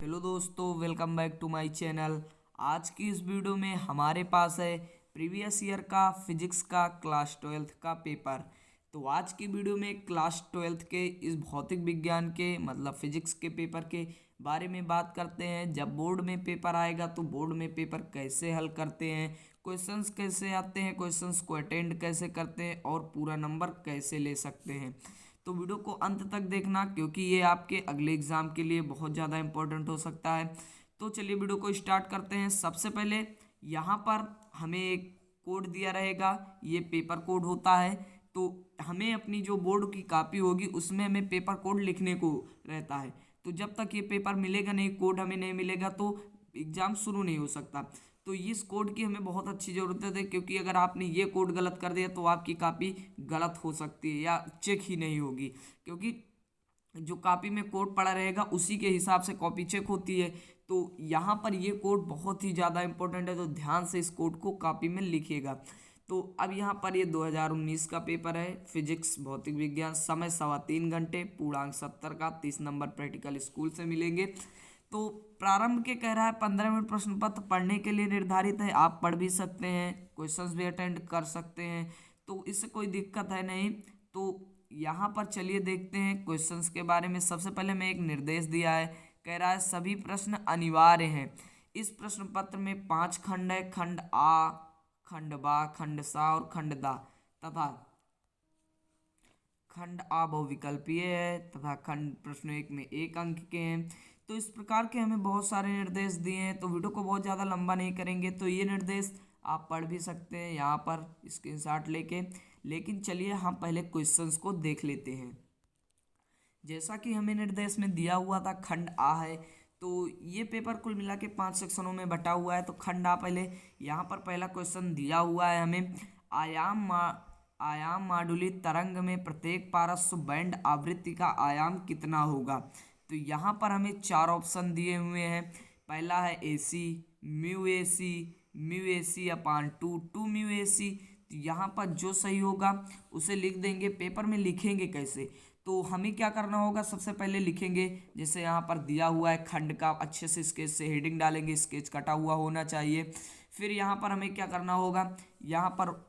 Hello दोस्तों, welcome back to my channel. आज की इस वीडियो में हमारे पास है प्रीवियस ईयर का फिजिक्स का क्लास 12th का पेपर। तो आज की वीडियो में क्लास 12th के इस भौतिक विज्ञान के मतलब फिजिक्स के पेपर के बारे में बात करते हैं। जब बोर्ड में पेपर आएगा तो बोर्ड में पेपर कैसे हल करते हैं, क्वेश्चंस कैसे आते हैं, क्वेश्चंस को अटेंड कैसे करते हैं और पूरा नंबर कैसे ले सकते हैं। तो वीडियो को अंत तक देखना क्योंकि ये आपके अगले एग्जाम के लिए बहुत ज़्यादा इंपॉर्टेंट हो सकता है। तो चलिए वीडियो को स्टार्ट करते हैं। सबसे पहले यहाँ पर हमें एक कोड दिया रहेगा, ये पेपर कोड होता है। तो हमें अपनी जो बोर्ड की कॉपी होगी उसमें हमें पेपर कोड लिखने को रहता है। तो जब तक ये पेपर मिलेगा नहीं, कोड हमें नहीं मिलेगा तो एग्ज़ाम शुरू नहीं हो सकता। तो इस कोड की हमें बहुत अच्छी ज़रूरत है क्योंकि अगर आपने ये कोड गलत कर दिया तो आपकी कॉपी गलत हो सकती है या चेक ही नहीं होगी, क्योंकि जो कॉपी में कोड पड़ा रहेगा उसी के हिसाब से कॉपी चेक होती है। तो यहाँ पर ये कोड बहुत ही ज़्यादा इंपॉर्टेंट है, तो ध्यान से इस कोड को कॉपी में लिखिएगा। तो अब यहाँ पर ये 2019 का पेपर है, फिजिक्स भौतिक विज्ञान। समय 3.25 घंटे, पूर्णांक 70 का, 30 नंबर प्रैक्टिकल स्कूल से मिलेंगे। तो प्रारंभ के कह रहा है 15 मिनट प्रश्न पत्र पढ़ने के लिए निर्धारित है। आप पढ़ भी सकते हैं, क्वेश्चंस भी अटेंड कर सकते हैं, तो इससे कोई दिक्कत है नहीं। तो यहाँ पर चलिए देखते हैं क्वेश्चंस के बारे में। सबसे पहले मैं एक निर्देश दिया है, कह रहा है सभी प्रश्न अनिवार्य हैं। इस प्रश्न पत्र में 5 खंड है, खंड आ, खंड बा, खंड सा और खंड दा, तथा खंड आ बहुविकल्पीय है तथा खंड प्रश्न एक में 1 अंक के हैं। तो इस प्रकार के हमें बहुत सारे निर्देश दिए हैं, तो वीडियो को बहुत ज़्यादा लंबा नहीं करेंगे। तो ये निर्देश आप पढ़ भी सकते हैं यहाँ पर स्क्रीनशॉट लेके। लेकिन चलिए हम पहले क्वेश्चंस को देख लेते हैं। जैसा कि हमें निर्देश में दिया हुआ था, खंड आ है। तो ये पेपर कुल मिला के 5 सेक्शनों में बटा हुआ है। तो खंड आ, पहले यहाँ पर पहला क्वेश्चन दिया हुआ है हमें, आयाम मा आयाम माडुली तरंग में प्रत्येक पारस्व बैंड आवृत्ति का आयाम कितना होगा। तो यहाँ पर हमें 4 ऑप्शन दिए हुए हैं। पहला है AC, mu A C upon two mu A सी। तो यहाँ पर जो सही होगा उसे लिख देंगे। पेपर में लिखेंगे कैसे, तो हमें क्या करना होगा, सबसे पहले लिखेंगे जैसे यहाँ पर दिया हुआ है खंड का, अच्छे से स्केच से हेडिंग डालेंगे, स्केच कटा हुआ होना चाहिए। फिर यहाँ पर हमें क्या करना होगा, यहाँ पर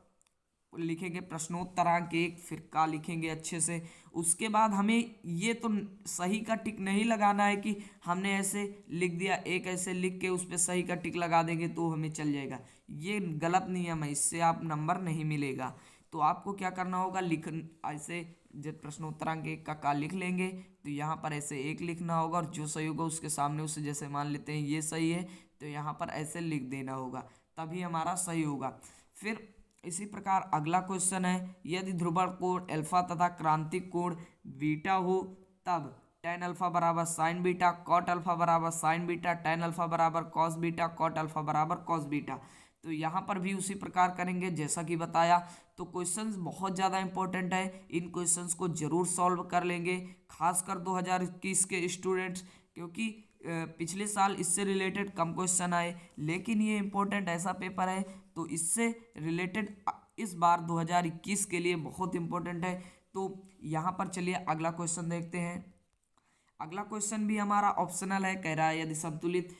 लिखेंगे प्रश्नोत्तरांक 1, फिर का लिखेंगे अच्छे से। उसके बाद हमें ये तो सही का टिक नहीं लगाना है कि हमने ऐसे लिख दिया, एक ऐसे लिख के उस पर सही का टिक लगा देंगे तो हमें चल जाएगा। ये गलत नियम है, इससे आप नंबर नहीं मिलेगा। तो आपको क्या करना होगा, लिख ऐसे जब प्रश्नोत्तरांक 1 का लिख लेंगे तो यहाँ पर ऐसे 1 लिखना होगा और जो सही होगा उसके सामने उसे, जैसे मान लेते हैं ये सही है तो यहाँ पर ऐसे लिख देना होगा, तभी हमारा सही होगा। फिर इसी प्रकार अगला क्वेश्चन है, यदि ध्रुवण कोण अल्फा तथा क्रांतिक कोण बीटा हो तब टेन अल्फा बराबर साइन बीटा, कॉट अल्फा बराबर साइन बीटा, टेन अल्फा बराबर कॉस बीटा, कॉट अल्फा बराबर कॉस बीटा। तो यहाँ पर भी उसी प्रकार करेंगे जैसा कि बताया। तो क्वेश्चंस बहुत ज़्यादा इंपॉर्टेंट है, इन क्वेश्चंस को जरूर सॉल्व कर लेंगे, खासकर 2021 के स्टूडेंट्स, क्योंकि पिछले साल इससे रिलेटेड कम क्वेश्चन आए, लेकिन ये इंपॉर्टेंट ऐसा पेपर है तो इससे रिलेटेड इस बार 2021 के लिए बहुत इंपॉर्टेंट है। तो यहाँ पर चलिए अगला क्वेश्चन देखते हैं। अगला क्वेश्चन भी हमारा ऑप्शनल है, कह रहा है यदि संतुलित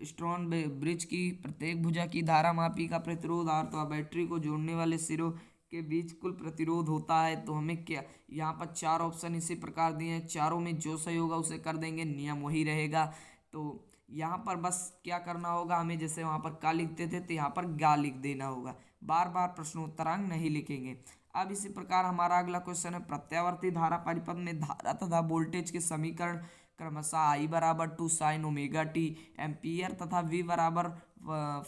स्ट्रॉन ब्रिज की प्रत्येक भुजा की धारा मापी का प्रतिरोध अथवा बैटरी को जोड़ने वाले सिरों के बीच कुल प्रतिरोध होता है। तो हमें क्या, यहाँ पर 4 ऑप्शन इसी प्रकार दिए हैं, चारों में जो सही होगा उसे कर देंगे, नियम वही रहेगा। तो यहाँ पर बस क्या करना होगा, हमें जैसे वहाँ पर का लिखते थे तो यहाँ पर गा लिख देना होगा, बार बार प्रश्नोत्तरांक नहीं लिखेंगे। अब इसी प्रकार हमारा अगला क्वेश्चन है, प्रत्यावर्ती धारा परिपथ में धारा तथा वोल्टेज के समीकरण क्रमशः I बराबर 2 साइन ओमेगा टी एम्पियर तथा V बराबर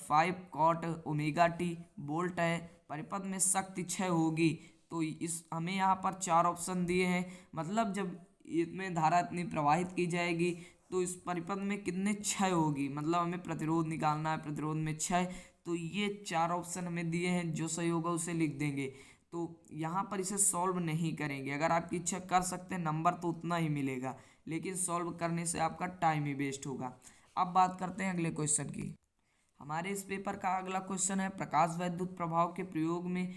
5 कॉट ओमेगा टी वोल्ट है। परिपथ में शक्ति क्षय होगी। तो इस हमें यहाँ पर 4 ऑप्शन दिए हैं, मतलब जब इसमें धारा इतनी प्रवाहित की जाएगी तो इस परिपथ में कितने क्षय होगी, मतलब हमें प्रतिरोध निकालना है, प्रतिरोध में क्षय। तो ये 4 ऑप्शन हमें दिए हैं, जो सही होगा उसे लिख देंगे। तो यहाँ पर इसे सॉल्व नहीं करेंगे, अगर आपकी इच्छा कर सकते हैं, नंबर तो उतना ही मिलेगा, लेकिन सॉल्व करने से आपका टाइम ही वेस्ट होगा। अब बात करते हैं अगले क्वेश्चन की। हमारे इस पेपर का अगला क्वेश्चन है, प्रकाश वैद्युत प्रभाव के प्रयोग में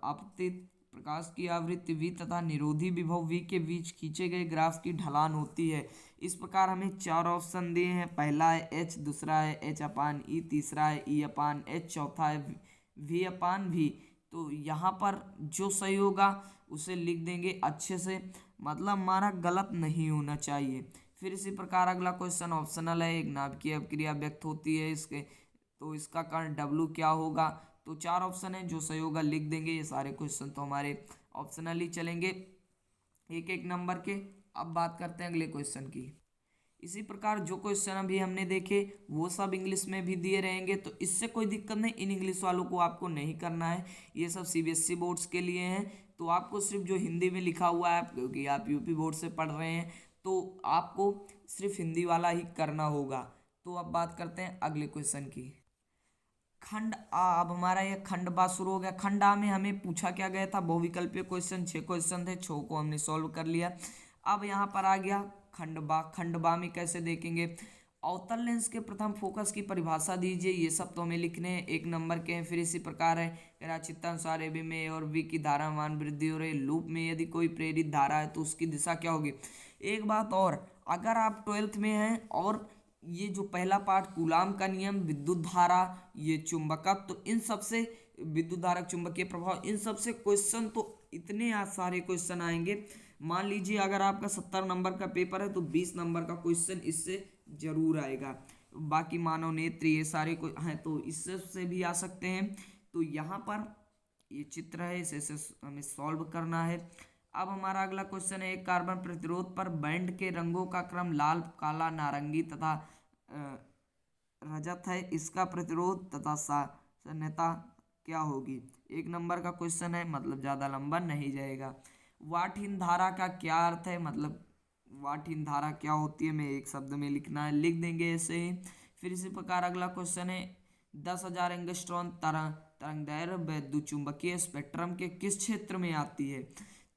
आपतित प्रकाश की आवृत्ति v तथा निरोधी विभव v के बीच खींचे गए ग्राफ की ढलान होती है। इस प्रकार हमें 4 ऑप्शन दिए हैं। पहला है h, दूसरा है h अपान ई, तीसरा है e अपान h, चौथा है v अपान v। तो यहाँ पर जो सही होगा उसे लिख देंगे अच्छे से, मतलब हमारा गलत नहीं होना चाहिए। फिर इसी प्रकार अगला क्वेश्चन ऑप्शनल है। एक नाभिकीय अभिक्रिया व्यक्त होती है इसके, तो इसका कारण W क्या होगा। तो 4 ऑप्शन है, जो सही होगा लिख देंगे। ये सारे क्वेश्चन तो हमारे ऑप्शनल ही चलेंगे एक एक नंबर के। अब बात करते हैं अगले क्वेश्चन की। इसी प्रकार जो क्वेश्चन अभी हमने देखे वो सब इंग्लिश में भी दिए रहेंगे, तो इससे कोई दिक्कत नहीं। इन इंग्लिश वालों को आपको नहीं करना है, ये सब CBSE बोर्ड्स के लिए हैं। तो आपको सिर्फ जो हिंदी में लिखा हुआ है, क्योंकि आप यूपी बोर्ड से पढ़ रहे हैं, तो आपको सिर्फ हिंदी वाला ही करना होगा। तो अब बात करते हैं अगले क्वेश्चन की। खंड आ, अब हमारा ये खंड बा शुरू हो गया। खंड आ में हमें पूछा क्या गया था, बहुविकल्पीय क्वेश्चन। 6 क्वेश्चन थे, 6 को हमने सॉल्व कर लिया। अब यहाँ पर आ गया खंड बा। खंड बा में कैसे देखेंगे, अवतल लेंस के प्रथम फोकस की परिभाषा दीजिए। ये सब तो हमें लिखने हैं, 1 नंबर के हैं। फिर इसी प्रकार है चित्तानुसार AB में A और B की धारामान वृद्धि हो रही। लूप में यदि कोई प्रेरित धारा है तो उसकी दिशा क्या होगी। एक बात और, अगर आप 12th में हैं और ये जो पहला पार्ट कूलाम का नियम, विद्युत धारा, ये चुंबकत्व, तो इन सब से विद्युत धारा, चुंबकीय प्रभाव, इन सब से क्वेश्चन तो इतने सारे क्वेश्चन आएंगे। मान लीजिए अगर आपका 70 नंबर का पेपर है तो 20 नंबर का क्वेश्चन इससे जरूर आएगा। बाकी मानव नेत्र ये सारे हैं तो इससे भी आ सकते हैं। तो यहाँ पर ये चित्र है, इसे हमें सॉल्व करना है। अब हमारा अगला क्वेश्चन है, एक कार्बन प्रतिरोध पर बैंड के रंगों का क्रम लाल, काला, नारंगी तथा रजत है। इसका प्रतिरोध तथा सान्यता क्या होगी। 1 नंबर का क्वेश्चन है, मतलब ज़्यादा लंबा नहीं जाएगा। वाटहीन धारा का क्या अर्थ है, मतलब वाटहीन धारा क्या होती है, मैं एक शब्द में लिखना है, लिख देंगे ऐसे ही। फिर इसी प्रकार अगला क्वेश्चन है, 10,000 एंगस्ट्रॉन तरंगदैर्घ्य वैद्युत चुंबकीय स्पेक्ट्रम के किस क्षेत्र में आती है।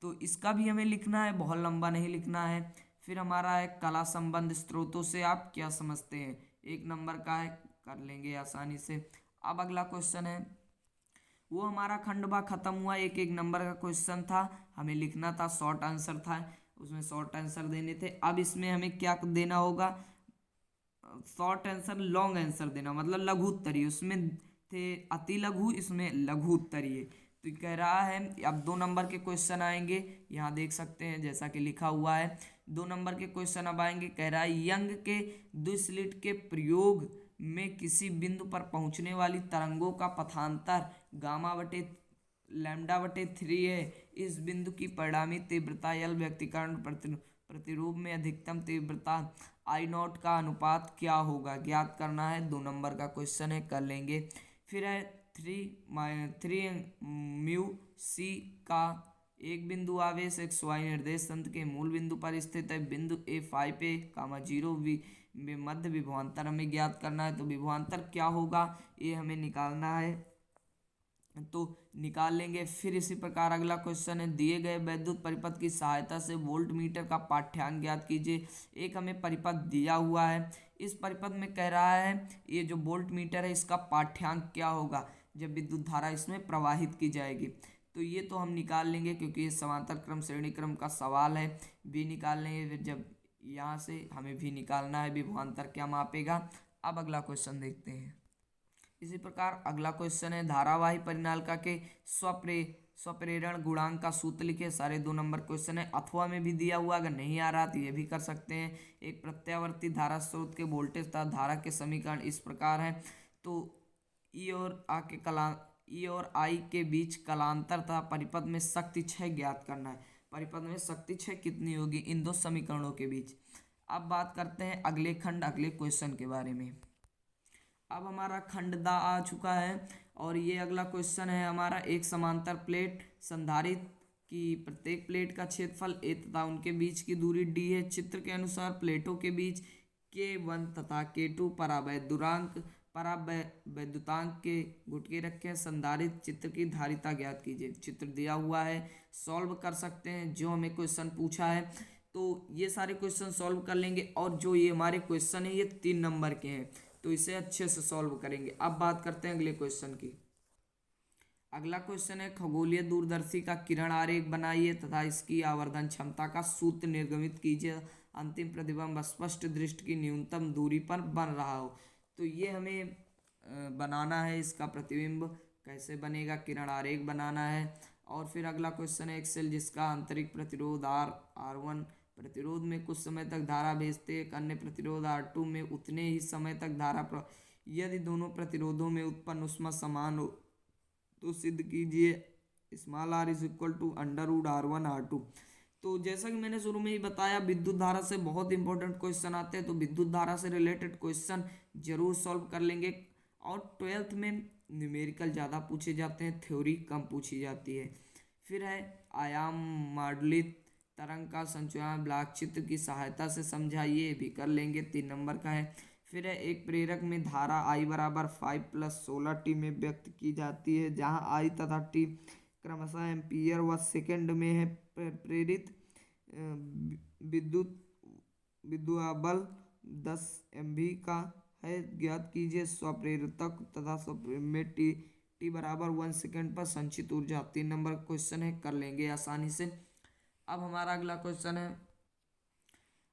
तो इसका भी हमें लिखना है, बहुत लंबा नहीं लिखना है। फिर हमारा है कला संबंध स्रोतों से आप क्या समझते हैं। 1 नंबर का है, कर लेंगे आसानी से। अब अगला क्वेश्चन है, वो हमारा खंडवा खत्म हुआ। 1 नंबर का क्वेश्चन था, हमें लिखना था, शॉर्ट आंसर था, उसमें शॉर्ट आंसर देने थे। अब इसमें हमें क्या देना होगा, शॉर्ट आंसर लॉन्ग आंसर देना, मतलब लघु उत्तरीय। उसमें थे अति लघु, इसमें लघु उत्तरीय। तो कह रहा है, अब 2 नंबर के क्वेश्चन आएंगे, यहाँ देख सकते हैं जैसा कि लिखा हुआ है। 2 नंबर के क्वेश्चन अब आएंगे। कह रहा है, यंग के द्विस्लिट के प्रयोग में किसी बिंदु पर पहुंचने वाली तरंगों का पथांतर गामा बटे लैम्डा बटे 3 है। इस बिंदु की परिणामी तीव्रता यल व्यक्तिकरण प्रतिरूप में अधिकतम तीव्रता I0 का अनुपात क्या होगा, ज्ञात करना है। 2 नंबर का क्वेश्चन है, कर लेंगे। फिर है 3 म्यू सी का एक बिंदु आवेश XY निर्देश तंत्र के मूल बिंदु पर स्थित है। बिंदु A5 पे 0 में मध्य विभवांतर हमें ज्ञात करना है। तो विभवांतर क्या होगा ये हमें निकालना है, तो निकाल लेंगे। फिर इसी प्रकार अगला क्वेश्चन है, दिए गए वैद्युत परिपथ की सहायता से वोल्ट मीटर का पाठ्यांक ज्ञात कीजिए। एक हमें परिपथ दिया हुआ है, इस परिपथ में कह रहा है ये जो वोल्ट मीटर है इसका पाठ्यांक क्या होगा जब विद्युत धारा इसमें प्रवाहित की जाएगी। तो ये तो हम निकाल लेंगे क्योंकि ये समांतर क्रम श्रेणी क्रम का सवाल है, भी निकाल लेंगे। फिर जब यहाँ से हमें भी निकालना है विभवांतर क्या मापेगा। अब अगला क्वेश्चन देखते हैं। इसी प्रकार अगला क्वेश्चन है, धारावाही परिनालिका के स्वप्रेरण गुणांक का सूत्र लिखे। सारे 2 नंबर क्वेश्चन है, अथवा में भी दिया हुआ, अगर नहीं आ रहा तो ये भी कर सकते हैं। एक प्रत्यावर्ती धारा स्रोत के वोल्टेज तथा धारा के समीकरण इस प्रकार है। तो ई और आई के बीच कलांतर तथा परिपथ में शक्ति क्षय ज्ञात करना है। परिपथ में शक्ति क्षय कितनी होगी इन 2 समीकरणों के बीच। अब बात करते हैं अगले खंड अगले क्वेश्चन के बारे में। अब हमारा खंड दा आ चुका है और ये अगला क्वेश्चन है हमारा, एक समांतर प्लेट संधारित्र की प्रत्येक प्लेट का क्षेत्रफल a तथा उनके बीच की दूरी d है। चित्र के अनुसार प्लेटों के बीच K1 तथा K2 परावैद्युतांक के गुटके रखे हैं। संधारित्र चित्र की धारिता ज्ञात कीजिए। चित्र दिया हुआ है, सॉल्व कर सकते हैं जो हमें क्वेश्चन पूछा है। तो ये सारे क्वेश्चन सॉल्व कर लेंगे और जो ये हमारे क्वेश्चन है ये 3 नंबर के हैं, तो इसे अच्छे से सॉल्व करेंगे। अब बात करते हैं अगले क्वेश्चन की। अगला क्वेश्चन है खगोलीय दूरदर्शी का किरण आरेख बनाइए तथा इसकी आवर्धन क्षमता का सूत्र निर्गमित कीजिए। अंतिम प्रतिबिंब स्पष्ट दृष्टि की न्यूनतम दूरी पर बन रहा हो। तो ये हमें बनाना है। इसका प्रतिबिंब कैसे बनेगा, किरण आरेख बनाना है। और फिर अगला क्वेश्चन है एक सेल जिसका आंतरिक प्रतिरोध R1 प्रतिरोध में कुछ समय तक धारा भेजते एक अन्य प्रतिरोध R2 में उतने ही समय तक धारा यदि दोनों प्रतिरोधों में उत्पन्न ऊष्मा समान हो तो सिद्ध कीजिए small r is equal to √R1 R2। तो जैसा कि मैंने शुरू में ही बताया, विद्युत धारा से बहुत इंपॉर्टेंट क्वेश्चन आते हैं, तो विद्युत धारा से रिलेटेड क्वेश्चन जरूर सॉल्व कर लेंगे। और 12th में न्यूमेरिकल ज़्यादा पूछे जाते हैं, थ्योरी कम पूछी जाती है। फिर है आयाम मॉडलित तरंग का संचालन ब्लॉक चित्र की सहायता से समझाइए, भी कर लेंगे, 3 नंबर का है। फिर है एक प्रेरक में धारा I बराबर 5 + 16t में व्यक्त की जाती है, जहां I तथा t क्रमशः एम्पीयर व सेकंड में है। प्रेरित विद्युत विद्युत 10 MV का है, ज्ञात कीजिए स्वप्रेरक तथा स्वप्रेरक में टी बराबर 1 सेकंड पर संचित ऊर्जा। 3 नंबर क्वेश्चन है, कर लेंगे आसानी से। अब हमारा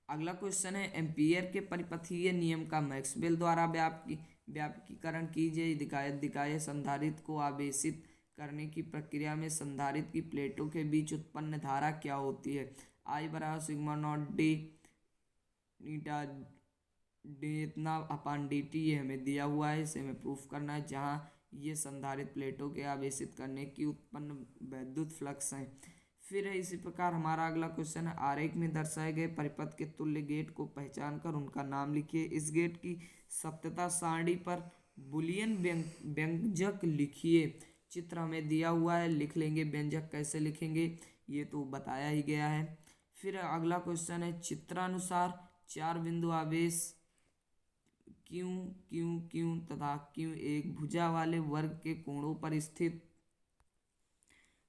अगला क्वेश्चन है एम्पीयर के परिपथीय नियम का मैक्सवेल द्वारा व्यापकीकरण कीजिए। दिखाए संधारित्र को आवेशित करने की प्रक्रिया में संधारित्र की प्लेटों के बीच उत्पन्न धारा क्या होती है। I बराबर sigma not D Neeta D इतना अपान dt, ये हमें दिया हुआ है, इसे हमें प्रूफ करना है, जहाँ ये संधारित्र प्लेटों के आवेशित करने की उत्पन्न वैद्युत फ्लक्स हैं। फिर है इसी प्रकार हमारा अगला क्वेश्चन है आरेख में दर्शाए गए परिपथ के तुल्य गेट को पहचान कर उनका नाम लिखिए। इस गेट की सत्यता सारणी पर बुलियन व्यंजक लिखिए। चित्र हमें दिया हुआ है, लिख लेंगे। व्यंजक कैसे लिखेंगे ये तो बताया ही गया है। फिर अगला क्वेश्चन है चित्रानुसार 4 बिंदु आवेश क्यों क्यों क्यों तथा क्यों एक भुजा वाले वर्ग के कोणों पर स्थित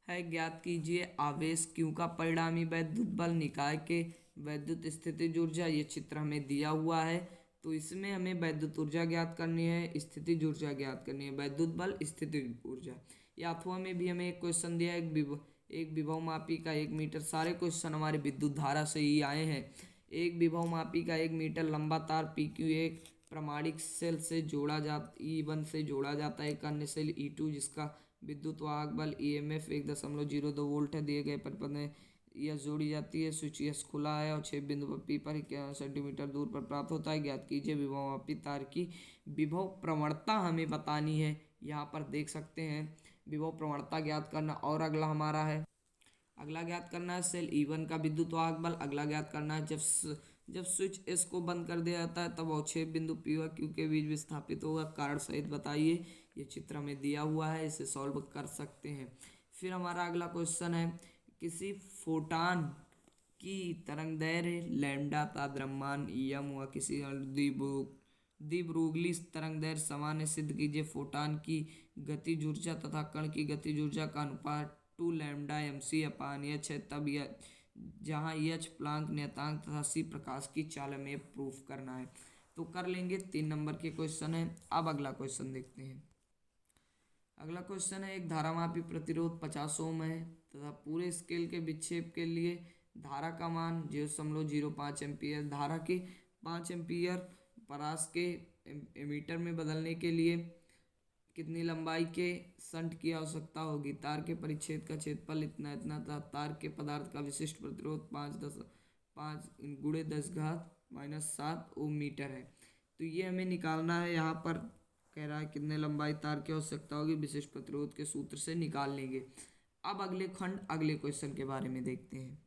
है, ज्ञात कीजिए। आवेश क्यों का परिणामी वैद्युत बल, निकाय के वैद्युत स्थितिज ऊर्जा, ये चित्र हमें दिया हुआ है। तो इसमें हमें वैद्युत ऊर्जा ज्ञात करनी है, स्थितिज ऊर्जा ज्ञात करनी है, वैद्युत बल स्थितिज ऊर्जा। या अथवा में भी हमें एक क्वेश्चन दिया है एक विभव मापी का 1 मीटर। सारे क्वेश्चन हमारे विद्युत धारा से ही आए हैं। एक विभव मापी का 1 मीटर लंबा तार PQ एक प्रमाणिक सेल से जोड़ा जाता E1 से जोड़ा जाता है एक अन्य सेल E2 जिसका विद्युत वाहक बल EMF 1.02 वोल्ट है, दिए गए परिपथ में यह जोड़ी जाती है। स्विच यस खुला है और 6 बिंदु पर P पर 51 सेंटीमीटर दूर पर प्राप्त होता है। ज्ञात कीजिए विभव मापी तार की विभव प्रवणता हमें बतानी है। यहाँ पर देख सकते हैं विभव प्रवणता ज्ञात करना। और अगला ज्ञात करना है सेल E1 का विद्युत वाहक बल। अगला ज्ञात करना है जब स्विच एस को बंद कर दिया जाता है तब वो 6 बिंदु P व Q के बीच विस्थापित होगा, कारण सहित बताइए। ये चित्र में दिया हुआ है, इसे सॉल्व कर सकते हैं। फिर हमारा अगला क्वेश्चन है किसी फोटॉन की तरंगदैर्घ्य लैम्डा का द्रव्यमान m व किसी द्विब्रूगली तरंगदैर्घ्य समान है, सिद्ध कीजिए। फोटॉन की गतिज ऊर्जा तथा कण की गतिज ऊर्जा का अनुपात 2 लैम्डा mc/h है, तब यह जहाँ h प्लांक नियतांक तथा c प्रकाश की चाल में प्रूफ करना है। तो कर लेंगे, 3 नंबर के क्वेश्चन है। अब अगला क्वेश्चन देखते हैं। अगला क्वेश्चन है एक धारामापी प्रतिरोध 50 ओम है तथा पूरे स्केल के विक्षेप के लिए धारा का मान 0.05 एम्पियर। धारा के 5 एम्पियर परास के एमीटर में बदलने के लिए कितनी लंबाई के शंट की आवश्यकता होगी। तार के परिच्छेद का क्षेत्रफल इतना इतना था। तार के पदार्थ का विशिष्ट प्रतिरोध 5 × 10⁻⁻7 ओम मीटर है। तो ये हमें निकालना है। यहाँ पर कह रहा है कितने लंबाई तार की आवश्यकता होगी, विशिष्ट प्रतिरोध के सूत्र से निकाल लेंगे। अब अगले क्वेश्चन के बारे में देखते हैं।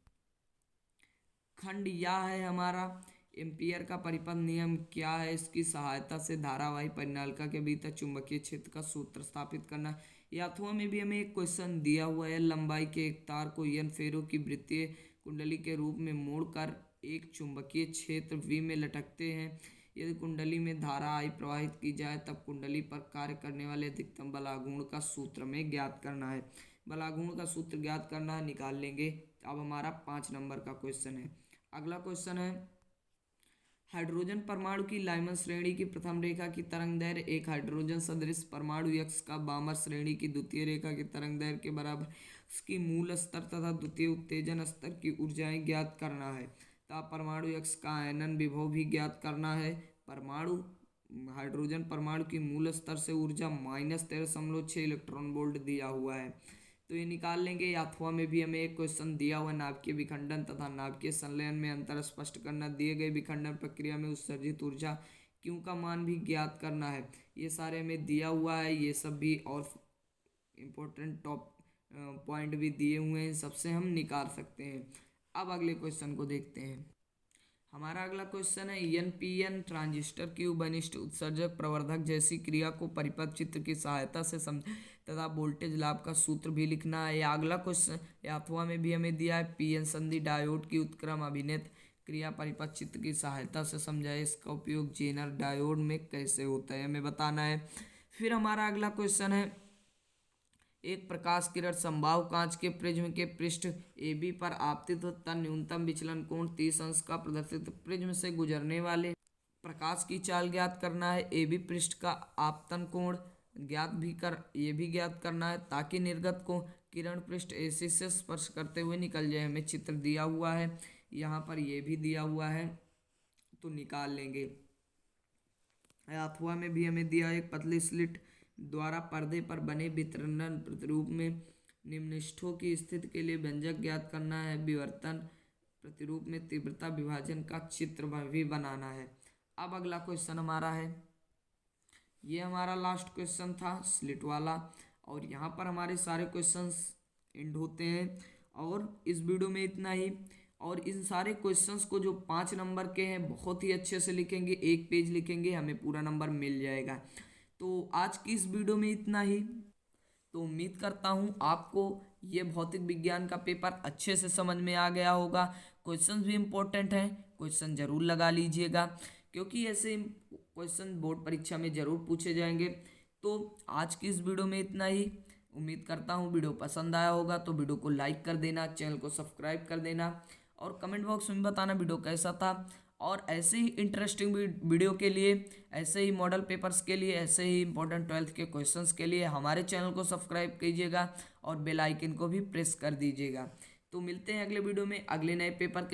खंड यह है हमारा एम्पियर का परिपथ नियम क्या है, इसकी सहायता से धारावाही परिनालिका के भीतर चुंबकीय क्षेत्र का सूत्र स्थापित करना। याथुआ में भी हमें एक क्वेश्चन दिया हुआ है लंबाई के एक तार को n फेरों की वृत्तीय कुंडली के रूप में मोड़कर एक चुंबकीय क्षेत्र V में लटकते हैं। यदि कुंडली में धारा I प्रवाहित की जाए तब कुंडली पर कार्य करने वाले अधिकतम बलाघूर्ण का सूत्र में ज्ञात करना है। बलाघूर्ण का सूत्र ज्ञात करना है, निकाल लेंगे। अब हमारा 5 नंबर का क्वेश्चन है। अगला क्वेश्चन है हाइड्रोजन परमाणु की लाइमन श्रेणी की प्रथम रेखा की तरंग दैर्घ्य एक हाइड्रोजन सदृश परमाणु यक्ष का बामर श्रेणी की द्वितीय रेखा की तरंग दैर्घ्य के बराबर इसकी मूल स्तर तथा द्वितीय उत्तेजन स्तर की ऊर्जाएं ज्ञात करना है तथा परमाणु यक्ष का आयनन विभव भी ज्ञात करना है। परमाणु हाइड्रोजन परमाणु की मूल स्तर से ऊर्जा -13.6 इलेक्ट्रॉन वोल्ट दिया हुआ है, तो ये निकाल लेंगे। अथवा में भी हमें एक क्वेश्चन दिया हुआ नाभिकीय विखंडन तथा नाभिकीय संलयन में अंतर स्पष्ट करना, दिए गए विखंडन प्रक्रिया में उत्सर्जित ऊर्जा क्यू का मान भी ज्ञात करना है। ये सारे हमें दिया हुआ है, ये सब भी और इम्पोर्टेंट टॉप पॉइंट भी दिए हुए हैं, सबसे हम निकाल सकते हैं। अब अगले क्वेश्चन को देखते हैं। हमारा अगला क्वेश्चन है एन ट्रांजिस्टर क्यूब अनिष्ट उत्सर्जक प्रवर्धक जैसी क्रिया को परिपथ चित्र की सहायता से समझ तथा वोल्टेज लाभ का सूत्र भी लिखना है। या अगला क्वेश्चन अथवा में भी हमें दिया है पीएन संधि डायोड की उत्क्रम अभिनित क्रिया परिपथ चित्र की सहायता से समझाए, इसका उपयोग जेनर डायोड में कैसे होता है हमें बताना है। फिर हमारा अगला क्वेश्चन है एक प्रकाश किरण समबाहु कांच के प्रिज्म के पृष्ठ AB पर आपतित तथा न्यूनतम विचलन कोण 30 अंश का प्रदर्शित प्रिज्म से गुजरने वाले प्रकाश की चाल ज्ञात करना है। AB पृष्ठ का आपतन कोण ये भी ज्ञात करना है ताकि निर्गत को किरण पृष्ठ AC से स्पर्श करते हुए निकल जाए। हमें चित्र दिया हुआ है, यहाँ पर ये भी दिया हुआ है, तो निकाल लेंगे। अथवा में भी हमें दिया एक पतली स्लिट द्वारा पर्दे पर बने वितरण प्रतिरूप में निम्नस्थों की स्थिति के लिए व्यंजक ज्ञात करना है। विवर्तन प्रतिरूप में तीव्रता विभाजन का चित्र भी बनाना है। अब अगला क्वेश्चन हमारा है, ये हमारा लास्ट क्वेश्चन था स्लिट वाला, और यहाँ पर हमारे सारे क्वेश्चंस एंड होते हैं। और इस वीडियो में इतना ही। और इन सारे क्वेश्चंस को जो 5 नंबर के हैं बहुत ही अच्छे से लिखेंगे, एक पेज लिखेंगे, हमें पूरा नंबर मिल जाएगा। तो आज की इस वीडियो में इतना ही। तो उम्मीद करता हूँ आपको ये भौतिक विज्ञान का पेपर अच्छे से समझ में आ गया होगा। क्वेश्चंस भी इम्पोर्टेंट हैं, क्वेश्चन ज़रूर लगा लीजिएगा क्योंकि ऐसे क्वेश्चन बोर्ड परीक्षा में ज़रूर पूछे जाएंगे। तो आज की इस वीडियो में इतना ही। उम्मीद करता हूँ वीडियो पसंद आया होगा, तो वीडियो को लाइक कर देना, चैनल को सब्सक्राइब कर देना और कमेंट बॉक्स में बताना वीडियो कैसा था। और ऐसे ही इंटरेस्टिंग वीडियो के लिए, ऐसे ही मॉडल पेपर्स के लिए, ऐसे ही इंपॉर्टेंट 12th के क्वेश्चंस के लिए हमारे चैनल को सब्सक्राइब कीजिएगा और बेल आइकन को भी प्रेस कर दीजिएगा। तो मिलते हैं अगले वीडियो में अगले नए पेपर के